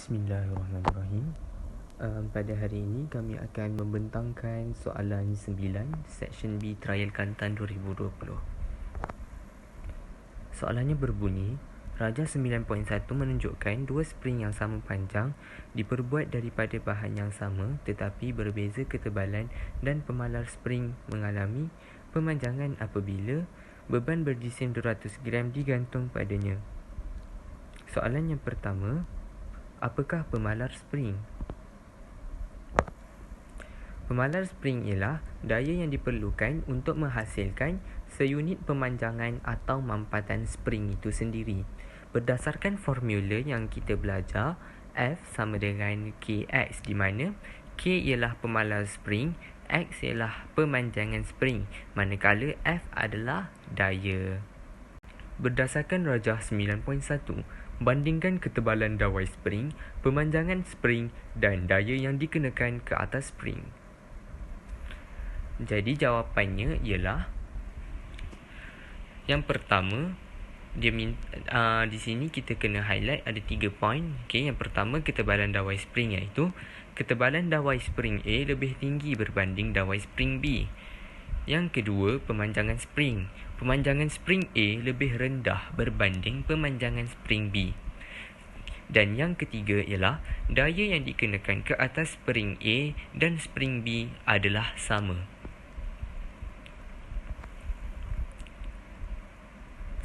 Bismillahirrahmanirrahim. Pada hari ini kami akan membentangkan soalan 9 Section B Trial Kantan 2020. Soalannya berbunyi, Rajah 9.1 menunjukkan dua spring yang sama panjang diperbuat daripada bahan yang sama tetapi berbeza ketebalan dan pemalar spring mengalami pemanjangan apabila beban berjisim 200 gram digantung padanya. Soalan yang pertama, apakah pemalar spring? Pemalar spring ialah daya yang diperlukan untuk menghasilkan seunit pemanjangan atau mampatan spring itu sendiri. Berdasarkan formula yang kita belajar, F sama dengan Kx, di mana K ialah pemalar spring, X ialah pemanjangan spring, manakala F adalah daya. Berdasarkan Rajah 9.1, bandingkan ketebalan dawai spring, pemanjangan spring dan daya yang dikenakan ke atas spring. Jadi jawapannya ialah yang pertama, di sini kita kena highlight ada 3 poin. Okay, yang pertama, ketebalan dawai spring, iaitu ketebalan dawai spring A lebih tinggi berbanding dawai spring B. Yang kedua, pemanjangan spring. Pemanjangan spring A lebih rendah berbanding pemanjangan spring B. Dan yang ketiga ialah daya yang dikenakan ke atas spring A dan spring B adalah sama.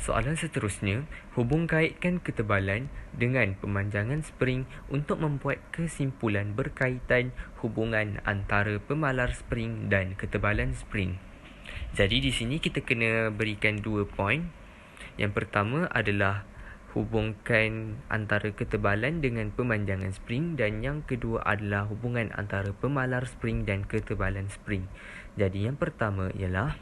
Soalan seterusnya, hubung kaitkan ketebalan dengan pemanjangan spring untuk membuat kesimpulan berkaitan hubungan antara pemalar spring dan ketebalan spring. Jadi di sini kita kena berikan 2 poin. Yang pertama adalah hubungkan antara ketebalan dengan pemanjangan spring, dan yang kedua adalah hubungan antara pemalar spring dan ketebalan spring. Jadi yang pertama ialah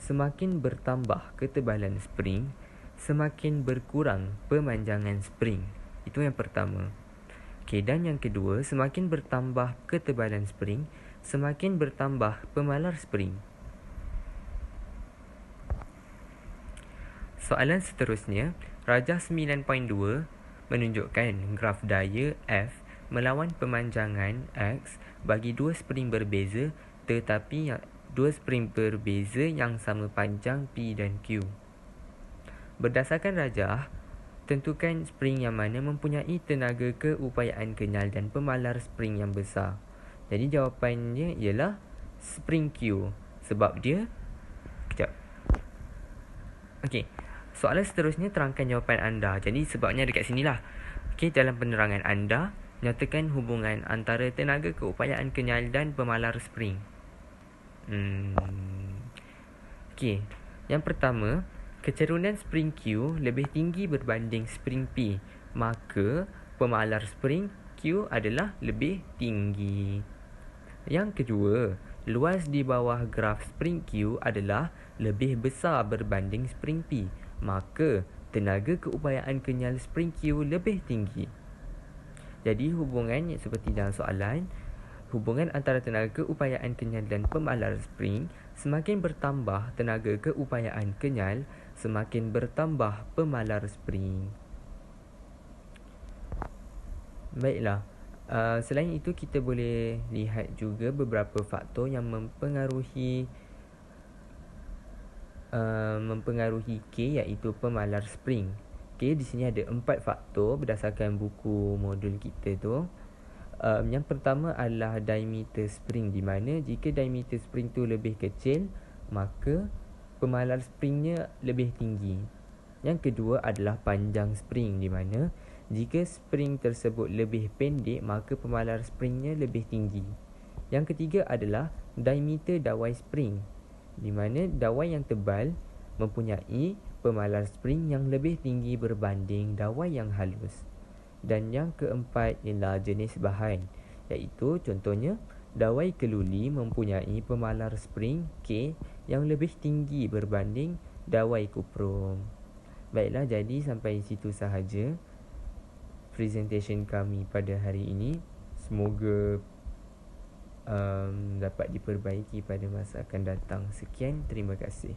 semakin bertambah ketebalan spring, semakin berkurang pemanjangan spring. Itu yang pertama. Okey, dan yang kedua, semakin bertambah ketebalan spring, semakin bertambah pemalar spring. Soalan seterusnya, Rajah 9.2 menunjukkan graf daya F melawan pemanjangan X bagi dua spring berbeza tetapi dua spring berbeza yang sama panjang P dan Q. Berdasarkan rajah, tentukan spring yang mana mempunyai tenaga keupayaan kenyal dan pemalar spring yang besar. Jadi jawapannya ialah spring Q, sebab dia Okey, soalan seterusnya, terangkan jawapan anda. Jadi sebabnya dekat sinilah. Okey, dalam penerangan anda, nyatakan hubungan antara tenaga keupayaan kenyal dan pemalar spring. Okey, yang pertama, kecerunan spring Q lebih tinggi berbanding spring P, maka pemalar spring Q adalah lebih tinggi. Yang kedua, luas di bawah graf spring Q adalah lebih besar berbanding spring P, maka tenaga keupayaan kenyal spring Q lebih tinggi. Jadi hubungan seperti dalam soalan, hubungan antara tenaga keupayaan kenyal dan pemalar spring, semakin bertambah tenaga keupayaan kenyal, semakin bertambah pemalar spring. Baiklah, selain itu kita boleh lihat juga beberapa faktor yang mempengaruhi K, iaitu pemalar spring. Okey, di sini ada 4 faktor berdasarkan buku modul kita tu. Yang pertama adalah diameter spring, di mana jika diameter spring tu lebih kecil, maka pemalar springnya lebih tinggi. Yang kedua adalah panjang spring, di mana jika spring tersebut lebih pendek, maka pemalar springnya lebih tinggi. Yang ketiga adalah diameter dawai spring, di mana dawai yang tebal mempunyai pemalar spring yang lebih tinggi berbanding dawai yang halus. Dan yang keempat ialah jenis bahan, iaitu contohnya dawai keluli mempunyai pemalar spring K yang lebih tinggi berbanding dawai kuprum. Baiklah, jadi sampai situ sahaja presentation kami pada hari ini. Semoga dapat diperbaiki pada masa akan datang. Sekian, terima kasih.